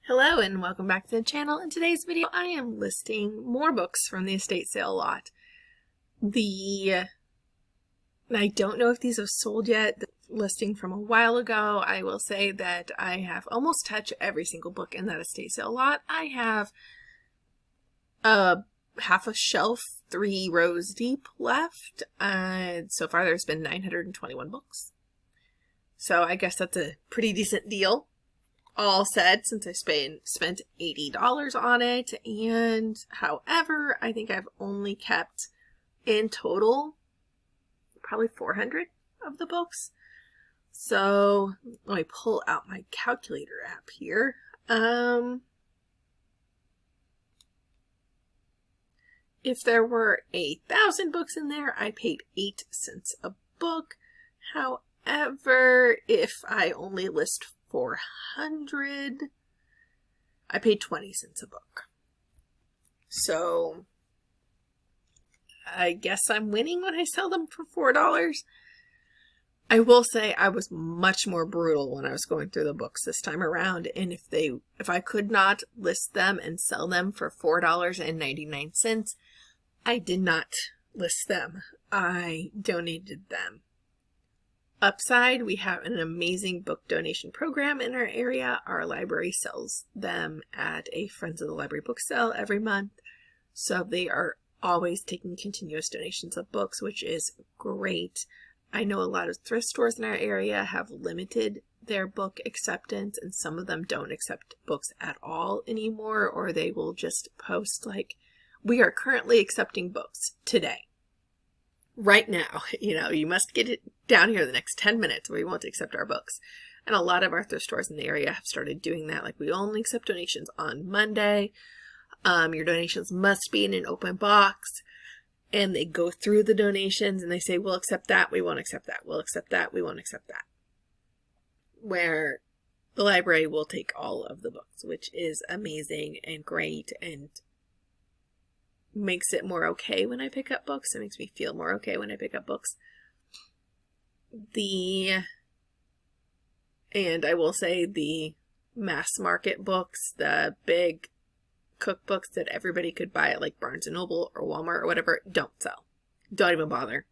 Hello and welcome back to the channel. In today's video I am listing more books from the estate sale lot. I don't know if these have sold yet. The listing from a while ago, I will say that I have almost touched every single book in that estate sale lot. I have half a shelf, 3 rows deep left. So far there's been 921 books. So I guess that's a pretty decent deal. All said, since I spent $80 on it, and however, I think I've only kept in total probably 400 of the books. So let me pull out my calculator app here. If there were 1,000 books in there, I paid 8 cents a book. However, if I only list 400, I paid 20 cents a book. So I guess I'm winning when I sell them for $4. I will say I was much more brutal when I was going through the books this time around, and if I could not list them and sell them for $4.99, I did not list them. I donated them. Upside, we have an amazing book donation program in our area. Our library sells them at a Friends of the Library book sale every month. So they are always taking continuous donations of books, which is great. I know a lot of thrift stores in our area have limited their book acceptance, and some of them don't accept books at all anymore, or they will just post like, we are currently accepting books today. Right now, you must get it down here the next 10 minutes or we won't accept our books. And a lot of our thrift stores in the area have started doing that. Like, we only accept donations on Monday. Your donations must be in an open box. And they go through the donations and they say, we'll accept that, we won't accept that. We'll accept that, we won't accept that. Where the library will take all of the books, which is amazing and great and makes it more okay when I pick up books. It makes me feel more okay when I pick up books. And I will say the mass market books, the big cookbooks that everybody could buy at like Barnes & Noble or Walmart or whatever, don't sell. Don't even bother.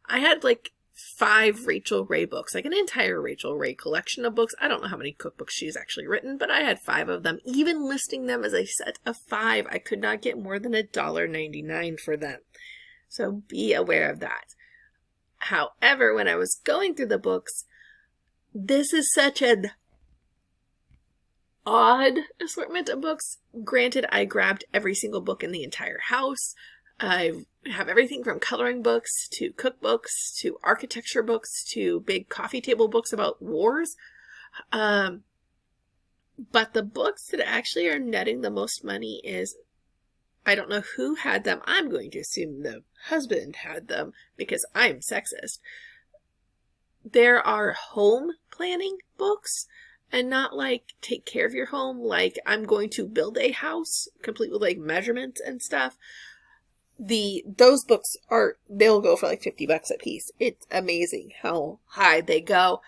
I had like 5 Rachel Ray books, like an entire Rachel Ray collection of books. I don't know how many cookbooks she's actually written, but I had 5 of them. Even listing them as a set of 5, I could not get more than $1.99 for them. So be aware of that. However, when I was going through the books, this is such an odd assortment of books. Granted, I grabbed every single book in the entire house. I have everything from coloring books to cookbooks to architecture books to big coffee table books about wars. But the books that actually are netting the most money is, I don't know who had them. I'm going to assume the husband had them because I'm sexist. There are home planning books, and not like take care of your home, like I'm going to build a house complete with like measurements and stuff. Those books they'll go for like $50 a piece. It's amazing how high they go.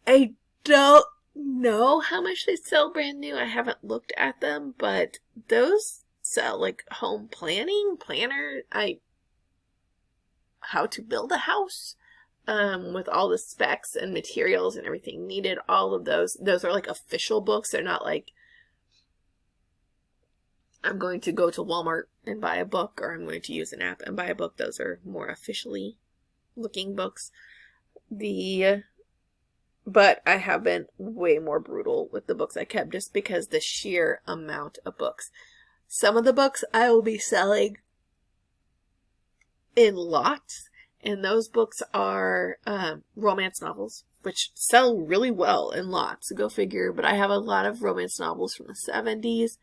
I don't know how much they sell brand new. I haven't looked at them, but those sell like home planner, how to build a house, with all the specs and materials and everything needed. All of those are like official books. They're not like, I'm going to go to Walmart and buy a book, or I'm going to use an app and buy a book. Those are more officially looking books. But I have been way more brutal with the books I kept just because the sheer amount of books. Some of the books I will be selling in lots, and those books are romance novels, which sell really well in lots. Go figure. But I have a lot of romance novels from the 70s.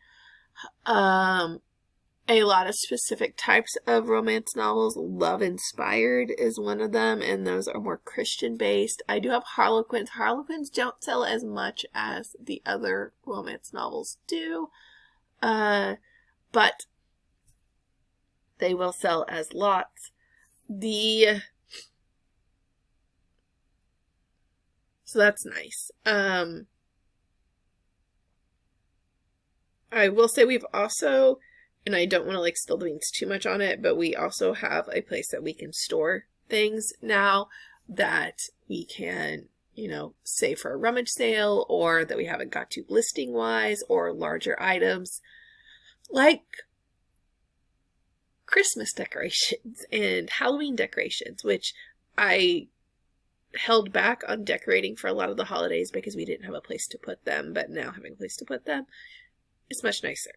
A lot of specific types of romance novels. Love Inspired is one of them, and those are more Christian based. I do have Harlequins. Harlequins don't sell as much as the other romance novels do, but they will sell as lots. So that's nice. I will say we've also, and I don't want to like spill the beans too much on it, but we also have a place that we can store things now that we can, you know, save for a rummage sale, or that we haven't got to listing wise, or larger items like Christmas decorations and Halloween decorations, which I held back on decorating for a lot of the holidays because we didn't have a place to put them, but now having a place to put them is much nicer.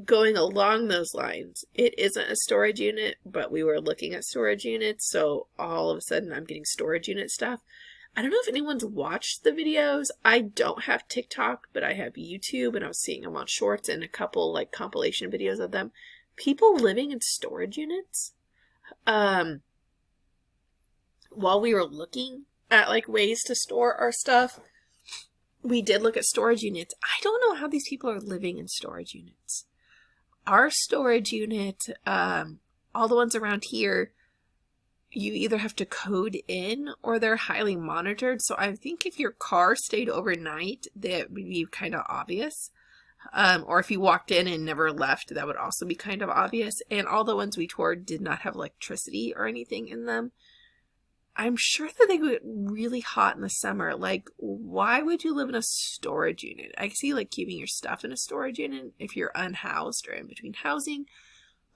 Going along those lines, it isn't a storage unit, but we were looking at storage units, so all of a sudden I'm getting storage unit stuff. I don't know if anyone's watched the videos. I don't have TikTok, but I have YouTube, and I was seeing them on Shorts and a couple like compilation videos of them. People living in storage units. While we were looking at like ways to store our stuff, we did look at storage units. I don't know how these people are living in storage units. Our storage unit, all the ones around here, you either have to code in or they're highly monitored. So I think if your car stayed overnight, that would be kind of obvious. Or if you walked in and never left, that would also be kind of obvious. And all the ones we toured did not have electricity or anything in them. I'm sure that they get really hot in the summer. Like, why would you live in a storage unit? I see like keeping your stuff in a storage unit if you're unhoused or in between housing,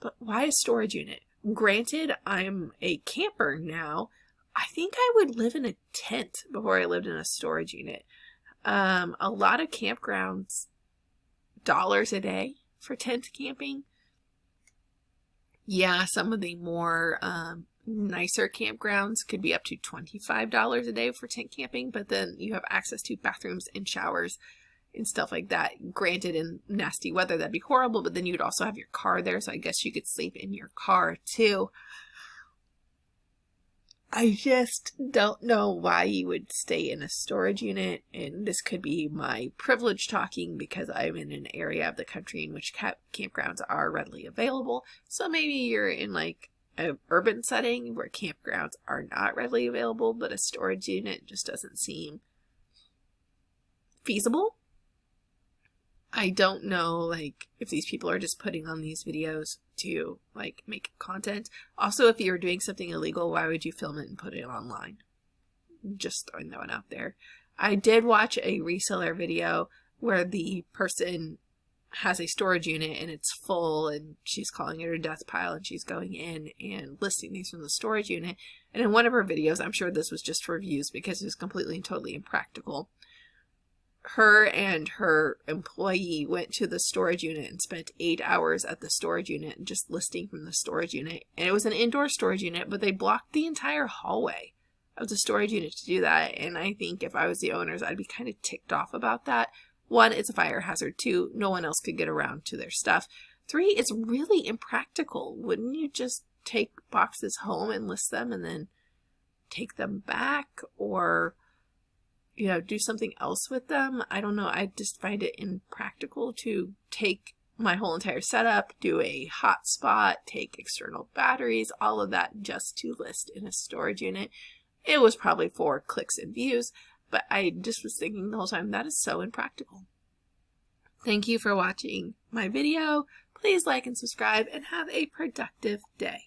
but why a storage unit? Granted, I'm a camper now. I think I would live in a tent before I lived in a storage unit. A lot of campgrounds, dollars a day for tent camping. Yeah, some of the more nicer campgrounds could be up to $25 a day for tent camping, but then you have access to bathrooms and showers and stuff like that. Granted, in nasty weather, that'd be horrible, but then you'd also have your car there, so I guess you could sleep in your car too. I just don't know why you would stay in a storage unit, and this could be my privilege talking because I'm in an area of the country in which campgrounds are readily available. So maybe you're in like an urban setting where campgrounds are not readily available, but a storage unit just doesn't seem feasible. I don't know, like, if these people are just putting on these videos to, like, make content. Also, if you're doing something illegal, why would you film it and put it online? Just throwing that one out there. I did watch a reseller video where the person has a storage unit and it's full and she's calling it her death pile and she's going in and listing these from the storage unit. And in one of her videos, I'm sure this was just for views because it was completely and totally impractical, her and her employee went to the storage unit and spent 8 hours at the storage unit just listing from the storage unit. And it was an indoor storage unit, but they blocked the entire hallway of the storage unit to do that. And I think if I was the owners, I'd be kind of ticked off about that. 1, it's a fire hazard. 2, no one else could get around to their stuff. 3, it's really impractical. Wouldn't you just take boxes home and list them and then take them back, or you know, do something else with them? I don't know. I just find it impractical to take my whole entire setup, do a hotspot, take external batteries, all of that just to list in a storage unit. It was probably for clicks and views, but I just was thinking the whole time, that is so impractical. Thank you for watching my video. Please like and subscribe and have a productive day.